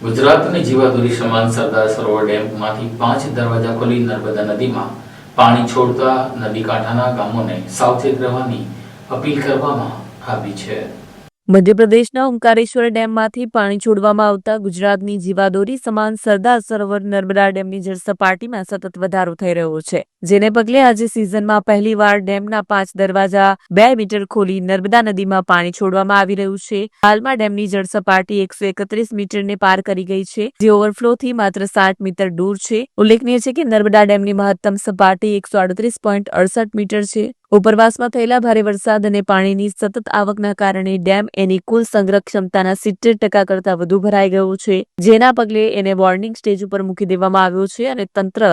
ગુજરાતની જીવાદોરી સમાન સરદાર સરોવર ડેમમાંથી 5 દરવાજા ખોલી નર્મદા નદીમાં પાણી છોડતા નદી કાંઠાના ગામોને સાવચેત રહેવાની અપીલ કરવામાં આવી છે। મધ્યપ્રદેશના ઓમકારેશ્વર ડેમમાંથી પાણી છોડવામાં આવતા ગુજરાતની જીવાદોરી સમાન સરદાર સરોવર નર્મદા ડેમની જળ સપાટીમાં સતત વધારો થઈ રહ્યો છે, જેને પગલે આજે સિઝનમાં પહેલીવાર ડેમના 5 દરવાજા 2 મીટર ખોલી નર્મદા નદીમાં પાણી છોડવામાં આવી રહ્યું છે। હાલમાં ડેમની જળ સપાટી 131 મીટરને પાર કરી ગઈ છે, જે ઓવરફ્લોથી માત્ર 60 મીટર દૂર છે। ઉલ્લેખનીય છે કે નર્મદા ડેમની મહત્તમ સપાટી 138.68 મીટર છે। ઉપરવાસમાં થયેલા ભારે વરસાદ અને પાણીની સતત આવકના કારણે ડેમ એની કુલ સંગ્રહ ક્ષમતાના 70% કરતાં વધુ ભરાઈ ગયો છે, જેના પગલે એને વોર્નિંગ સ્ટેજ ઉપર મૂકી દેવામાં આવ્યો છે અને તંત્ર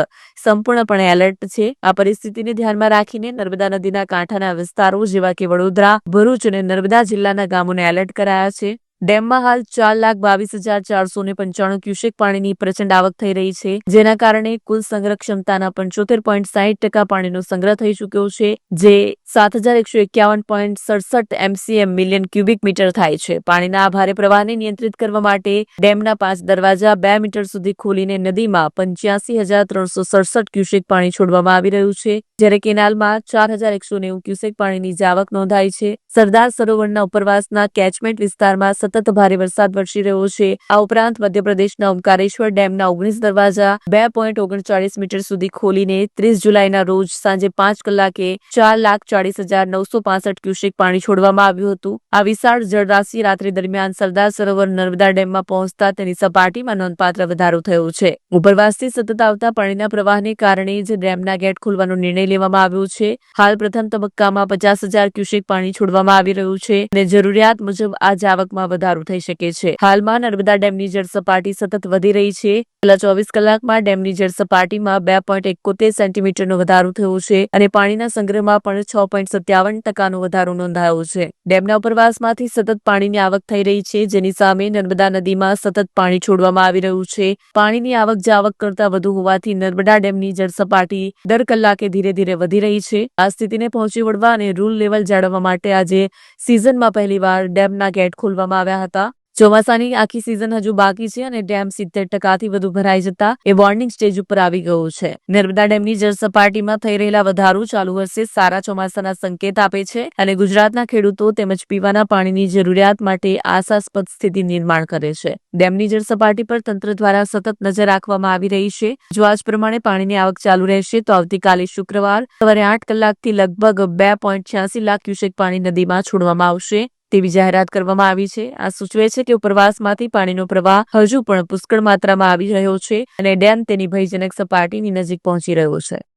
સંપૂર્ણપણે એલર્ટ છે। આ પરિસ્થિતિને ધ્યાનમાં રાખીને નર્મદા નદીના કાંઠાના વિસ્તારો જેવા કે વડોદરા, ભરૂચ અને નર્મદા જિલ્લાના ગામોને એલર્ટ કરાયા છે। ડેમમાં હાલ 4,22,495 ક્યુસેક પાણીની પ્રચંડ આવક થઈ રહી છે, જેના કારણે કુલ સંગ્રહ ક્ષમતાના 75.60% પાણીનો સંગ્રહ થઈ ચૂક્યો છે, જે 7,151.67 MCM મિલિયન ક્યુબિક મીટર થાય છે। પાણીના આ ભારે પ્રવાહને નિયંત્રિત કરવા માટે ડેમના 5 દરવાજા 2 મીટર સુધી ખોલીને નદીમાં 85,367 ક્યુસેક પાણી છોડવામાં આવી રહ્યું છે, જ્યારે કેનાલમાં 4,190 ક્યુસેક પાણીની જાવક નોંધાઈ છે। સરદાર સરોવરના ઉપરવાસના કેચમેન્ટ વિસ્તારમાં સતત ભારે વરસાદ વરસી રહ્યો છે। આ ઉપરાંત મધ્યપ્રદેશના ઓમકારેશ્વર ડેમના 19 દરવાજા 2.39 મીટર સુધી ખોલીને 30 જુલાઈના રોજ સાંજે 5 કલાકે 4,40,965 ક્યુસેક પાણી છોડવામાં આવ્યું હતું। આ વિશાળ જળરાશિ રાત્રિ દરમિયાન સરદાર સરોવર નર્મદા ડેમમાં પહોંચતા તેની સપાટીમાં નોંધપાત્ર વધારો થયો છે। ઉપરવાસથી સતત આવતા પાણીના પ્રવાહને કારણે જ ડેમના ગેટ ખોલવાનો નિર્ણય લેવામાં આવ્યો છે। હાલ પ્રથમ તબક્કામાં 50,000 ક્યુસેક પાણી છોડવામાં આવી રહ્યું છે અને જરૂરિયાત મુજબ આ જાવકમાં વધારો થઈ શકે છે। હાલમાં નર્મદા ડેમની જળ સપાટી સતત વધી રહી છે। છેલ્લા 24 કલાકમાં ડેમની જળ સપાટીમાં 2.71 સેન્ટીમીટરનો વધારો થયો છે અને પાણીના સંગ્રહમાં પણ 6.57% વધારો નોંધાયો છે। ડેમના ઉપરવાસમાંથી સતત પાણીની આવક થઈ રહી છે, જેની સામે નર્મદા નદીમાં સતત પાણી છોડવામાં આવી રહ્યું છે। પાણીની આવક જાવક કરતાં વધુ હોવાથી નર્મદા ડેમની જળ સપાટી દર કલાકે ધીરે ધીરે વધી રહી છે। આ સ્થિતિને પહોંચી વળવા અને રૂલ લેવલ જાળવવા માટે આજે સિઝનમાં પહેલીવાર ડેમના ગેટ ખોલવામાં આવ્યા હતા। ચોમાસાની આખી સિઝન હજુ બાકી છે અને ડેમ 70%થી વધુ ભરાઈ જતા એ વોર્નિંગ સ્ટેજ ઉપર આવી ગયો છે। નર્મદા ડેમની જળ સપાટીમાં થઈ રહેલા વધારો ચાલુ વર્ષે સારા ચોમાસાના સંકેત આપે છે અને ગુજરાતના ખેડૂતો તેમજ પીવાના પાણીની જરૂરિયાત માટે આશાસ્પદ સ્થિતિ નિર્માણ કરે છે। ડેમની જળ સપાટી પર તંત્ર દ્વારા સતત નજર રાખવામાં આવી રહી છે। જો આજ પ્રમાણે પાણીની આવક ચાલુ રહેશે તો આવતીકાલે શુક્રવાર સવારે 8 કલાકથી લગભગ 2.86 લાખ ક્યુસેક પાણી નદીમાં છોડવામાં આવશે તેવી જાહેરાત કરવામાં આવી છે। આ સૂચવે છે કે ઉપરવાસમાંથી પાણીનો પ્રવાહ હજુ પણ પુષ્કળ માત્રામાં આવી રહ્યો છે અને ડેમ તેની ભયજનક સપાટીની નજીક પહોંચી રહ્યો છે।